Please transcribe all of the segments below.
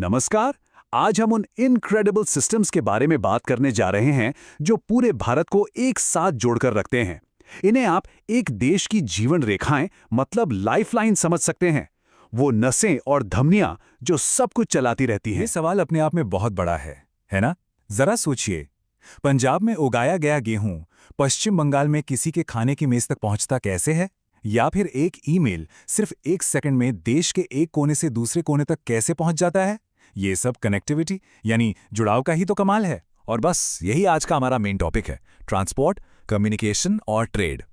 नमस्कार। आज हम उन इनक्रेडिबल सिस्टम्स के बारे में बात करने जा रहे हैं जो पूरे भारत को एक साथ जोड़कर रखते हैं। इन्हें आप एक देश की जीवन रेखाएं मतलब लाइफलाइन समझ सकते हैं। वो नसें और धमनियां जो सब कुछ चलाती रहती हैं। ये सवाल अपने आप में बहुत बड़ा है ना? जरा सोचिए, पंजाब में उगाया गया गेहूं पश्चिम बंगाल में किसी के खाने की मेज तक पहुंचता कैसे है? या फिर एक ईमेल सिर्फ 1 सेकंड में देश के एक कोने से दूसरे कोने तक कैसे पहुंच जाता है? ये सब कनेक्टिविटी यानी जुड़ाव का ही तो कमाल है। और बस यही आज का हमारा मेन टॉपिक है, ट्रांसपोर्ट, कम्युनिकेशन और ट्रेड।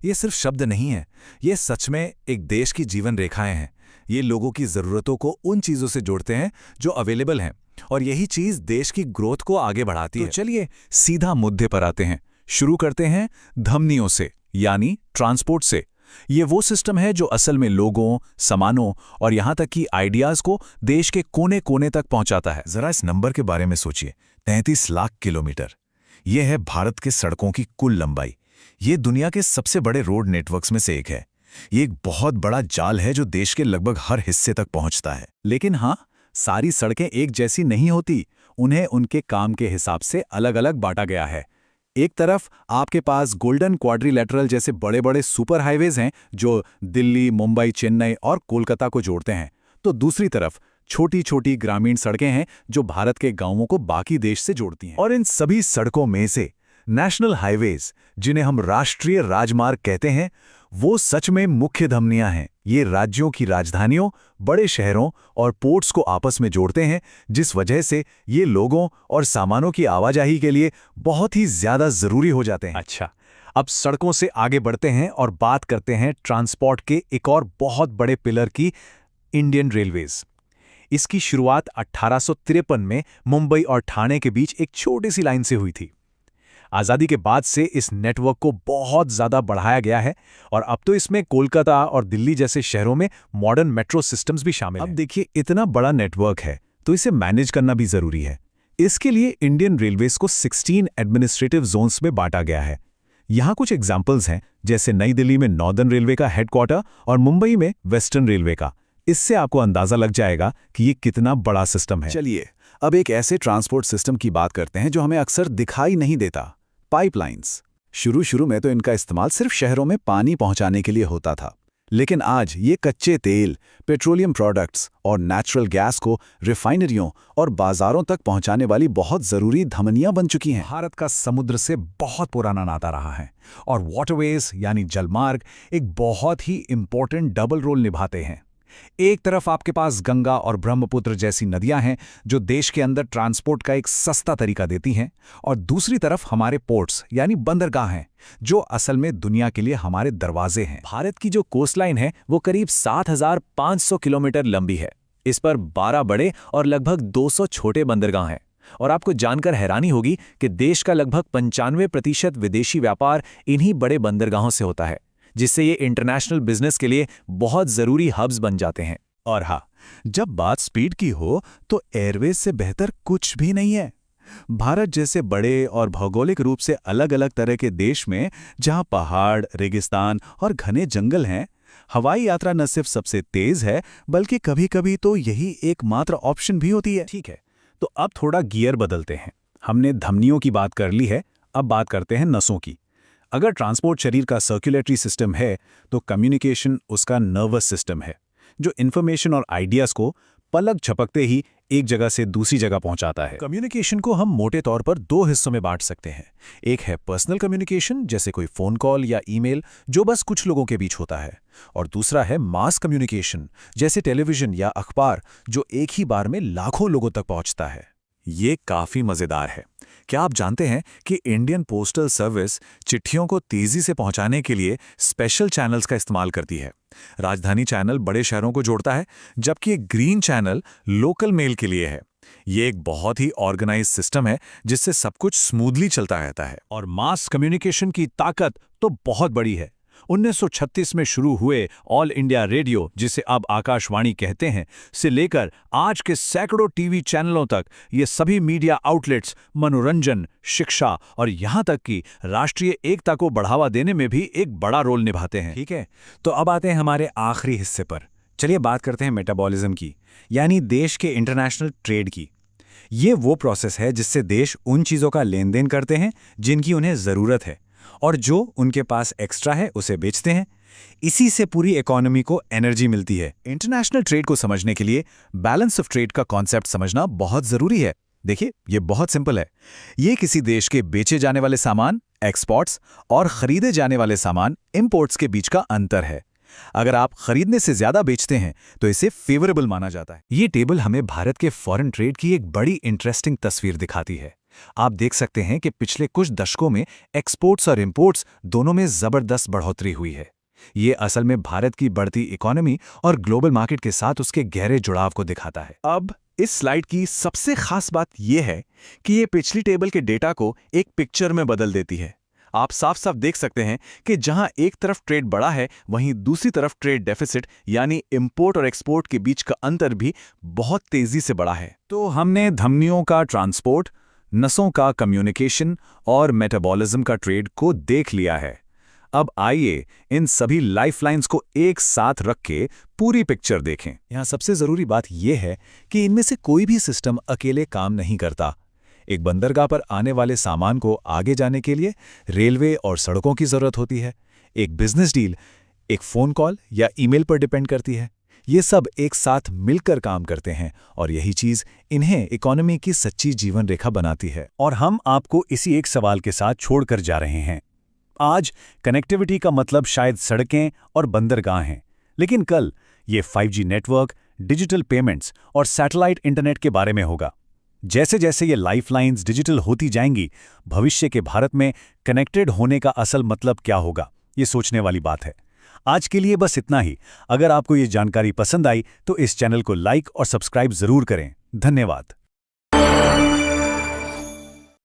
ये सिर्फ शब्द नहीं है, ये सच में एक देश की जीवन रेखाएं हैं। ये लोगों की ज़रूरतों को उन चीज़ों से जोड़ते हैं जो अवेलेबल हैं, और यही चीज़ देश की ग्रोथ को आगे बढ़ाती है। तो चलिए सीधा मुद्दे पर आते हैं। शुरू करते हैं धमनियों से, यानी ट्रांसपोर्ट से। ये वो सिस्टम है जो असल में लोगों, सामानों और यहाँ तक कि आइडियाज़ को देश के कोने कोने तक पहुँचाता है। ज़रा इस नंबर के बारे में सोचिए, 33 लाख किलोमीटर। ये है भारत के सड़कों की कुल लंबाई। ये दुनिया के सबसे बड़े रोड नेटवर्क्स में से एक है। ये एक बहुत बड़ा जाल है जो देश के लगभग हर हिस्से तक पहुँचता है। लेकिन हाँ, सारी सड़कें एक जैसी नहीं होती। उन्हें उनके काम के हिसाब से अलग अलग बांटा गया है। एक तरफ आपके पास गोल्डन क्वाड्रिलेटरल जैसे बड़े बड़े सुपर हाईवेज हैं जो दिल्ली, मुंबई, चेन्नई और कोलकाता को जोड़ते हैं। तो दूसरी तरफ छोटी छोटी ग्रामीण सड़कें हैं जो भारत के गांवों को बाकी देश से जोड़ती हैं। और इन सभी सड़कों में से नेशनल हाईवेज, जिन्हें हम राष्ट्रीय राजमार्ग कहते हैं, वो सच में मुख्य धमनियां हैं। ये राज्यों की राजधानियों, बड़े शहरों और पोर्ट्स को आपस में जोड़ते हैं, जिस वजह से ये लोगों और सामानों की आवाजाही के लिए बहुत ही ज्यादा जरूरी हो जाते हैं। अच्छा, अब सड़कों से आगे बढ़ते हैं और बात करते हैं ट्रांसपोर्ट के एक और बहुत बड़े पिलर की, इंडियन रेलवेज। इसकी शुरुआत 1853 में मुंबई और ठाणे के बीच एक छोटी सी लाइन से हुई थी। आज़ादी के बाद से इस नेटवर्क को बहुत ज़्यादा बढ़ाया गया है और अब तो इसमें कोलकाता और दिल्ली जैसे शहरों में मॉडर्न मेट्रो सिस्टम्स भी शामिल हैं। अब देखिए, इतना बड़ा नेटवर्क है तो इसे मैनेज करना भी ज़रूरी है। इसके लिए इंडियन रेलवेज को 16 एडमिनिस्ट्रेटिव जोन्स में बांटा गया है। यहाँ कुछ एग्जाम्पल्स हैं, जैसे नई दिल्ली में नॉर्दर्न रेलवे का हेडक्वार्टर और मुंबई में वेस्टर्न रेलवे का। इससे आपको अंदाज़ा लग जाएगा कि ये कितना बड़ा सिस्टम है। चलिए अब एक ऐसे ट्रांसपोर्ट सिस्टम की बात करते हैं जो हमें अक्सर दिखाई नहीं देता, पाइपलाइंस। शुरू में तो इनका इस्तेमाल सिर्फ शहरों में पानी पहुंचाने के लिए होता था, लेकिन आज ये कच्चे तेल, पेट्रोलियम प्रोडक्ट्स और नेचुरल गैस को रिफाइनरियों और बाजारों तक पहुंचाने वाली बहुत जरूरी धमनियां बन चुकी हैं। भारत का समुद्र से बहुत पुराना नाता रहा है और वाटरवेज यानी जलमार्ग एक बहुत ही इंपॉर्टेंट डबल रोल निभाते हैं। एक तरफ आपके पास गंगा और ब्रह्मपुत्र जैसी नदियां हैं जो देश के अंदर ट्रांसपोर्ट का एक सस्ता तरीका देती हैं, और दूसरी तरफ हमारे पोर्ट्स यानी बंदरगाह हैं जो असल में दुनिया के लिए हमारे दरवाजे हैं। भारत की जो कोस्टलाइन है वो करीब 7,500 किलोमीटर लंबी है। इस पर 12 बड़े और लगभग 200 छोटे बंदरगाह हैं। और आपको जानकर हैरानी होगी कि देश का लगभग 95% विदेशी व्यापार इन्हीं बड़े बंदरगाहों से होता है, जिससे ये इंटरनेशनल बिजनेस के लिए बहुत ज़रूरी हब्स बन जाते हैं। और हाँ, जब बात स्पीड की हो तो एयरवेज से बेहतर कुछ भी नहीं है। भारत जैसे बड़े और भौगोलिक रूप से अलग अलग तरह के देश में, जहाँ पहाड़, रेगिस्तान और घने जंगल हैं, हवाई यात्रा न सिर्फ सबसे तेज है बल्कि कभी कभी तो यही एकमात्र ऑप्शन भी होती है। ठीक है, तो अब थोड़ा गियर बदलते हैं। हमने धमनियों की बात कर ली है, अब बात करते हैं नसों की। अगर ट्रांसपोर्ट शरीर का सर्कुलेटरी सिस्टम है तो कम्युनिकेशन उसका नर्वस सिस्टम है, जो इन्फॉर्मेशन और आइडियाज़ को पलक झपकते ही एक जगह से दूसरी जगह पहुंचाता है। कम्युनिकेशन को हम मोटे तौर पर 2 हिस्सों में बांट सकते हैं। एक है पर्सनल कम्युनिकेशन, जैसे कोई फ़ोन कॉल या ईमेल जो बस कुछ लोगों के बीच होता है, और दूसरा है मास कम्युनिकेशन, जैसे टेलीविज़न या अखबार जो एक ही बार में लाखों लोगों तक पहुंचता है। ये काफ़ी मज़ेदार है। क्या आप जानते हैं कि इंडियन पोस्टल सर्विस चिट्ठियों को तेज़ी से पहुंचाने के लिए स्पेशल चैनल्स का इस्तेमाल करती है? राजधानी चैनल बड़े शहरों को जोड़ता है, जबकि एक ग्रीन चैनल लोकल मेल के लिए है। ये एक बहुत ही ऑर्गेनाइज सिस्टम है जिससे सब कुछ स्मूथली चलता रहता है। और मास कम्युनिकेशन की ताकत तो बहुत बड़ी है। 1936 में शुरू हुए ऑल इंडिया रेडियो, जिसे अब आकाशवाणी कहते हैं, से लेकर आज के सैकड़ों टीवी चैनलों तक ये सभी मीडिया आउटलेट्स मनोरंजन, शिक्षा और यहाँ तक कि राष्ट्रीय एकता को बढ़ावा देने में भी एक बड़ा रोल निभाते हैं। ठीक है, तो अब आते हैं हमारे आखिरी हिस्से पर, चलिए बात करते हैं मेटाबॉलिज्म की, यानी देश के इंटरनेशनल ट्रेड की। ये वो प्रोसेस है जिससे देश उन चीज़ों का लेन देन करते हैं जिनकी उन्हें ज़रूरत है, और जो उनके पास एक्स्ट्रा है उसे बेचते हैं। इसी से पूरी इकोनॉमी को एनर्जी मिलती है। इंटरनेशनल ट्रेड को समझने के लिए बैलेंस ऑफ ट्रेड का कॉन्सेप्ट समझना बहुत ज़रूरी है। देखिए, ये बहुत सिंपल है। ये किसी देश के बेचे जाने वाले सामान एक्सपोर्ट्स और खरीदे जाने वाले सामान इंपोर्ट्स के बीच का अंतर है। अगर आप खरीदने से ज्यादा बेचते हैं तो इसे फेवरेबल माना जाता है। ये टेबल हमें भारत के फॉरेन ट्रेड की एक बड़ी इंटरेस्टिंग तस्वीर दिखाती है। आप देख सकते हैं कि पिछले कुछ दशकों में एक्सपोर्ट्स और इंपोर्ट्स दोनों में जबरदस्त बढ़ोतरी हुई है। ये असल में भारत की बढ़ती इकोनॉमी और ग्लोबल मार्केट के साथ उसके गहरे जुड़ाव को दिखाता है। अब इस स्लाइड की सबसे खास बात यह है कि ये पिछली टेबल के डेटा को एक पिक्चर में बदल देती है। आप साफ साफ देख सकते हैं कि जहां एक तरफ ट्रेड बढ़ा है, वहीं दूसरी तरफ ट्रेड डेफिसिट यानी इंपोर्ट और एक्सपोर्ट के बीच का अंतर भी बहुत तेजी से बढ़ा है। तो हमने धमनियों का ट्रांसपोर्ट, नसों का कम्युनिकेशन और मेटाबॉलिज्म का ट्रेड को देख लिया है। अब आइए इन सभी लाइफलाइंस को एक साथ रख के पूरी पिक्चर देखें। यहाँ सबसे जरूरी बात यह है कि इनमें से कोई भी सिस्टम अकेले काम नहीं करता। एक बंदरगाह पर आने वाले सामान को आगे जाने के लिए रेलवे और सड़कों की जरूरत होती है। एक बिजनेस डील एक फोन कॉल या ईमेल पर डिपेंड करती है। ये सब एक साथ मिलकर काम करते हैं और यही चीज इन्हें इकोनॉमी की सच्ची जीवन रेखा बनाती है। और हम आपको इसी एक सवाल के साथ छोड़कर जा रहे हैं। आज कनेक्टिविटी का मतलब शायद सड़कें और बंदरगाह हैं, लेकिन कल ये 5G नेटवर्क, डिजिटल पेमेंट्स और सैटेलाइट इंटरनेट के बारे में होगा। जैसे जैसे ये लाइफलाइंस डिजिटल होती जाएंगी, भविष्य के भारत में कनेक्टेड होने का असल मतलब क्या होगा, ये सोचने वाली बात है। आज के लिए बस इतना ही। अगर आपको ये जानकारी पसंद आई तो इस चैनल को लाइक और सब्सक्राइब जरूर करें। धन्यवाद।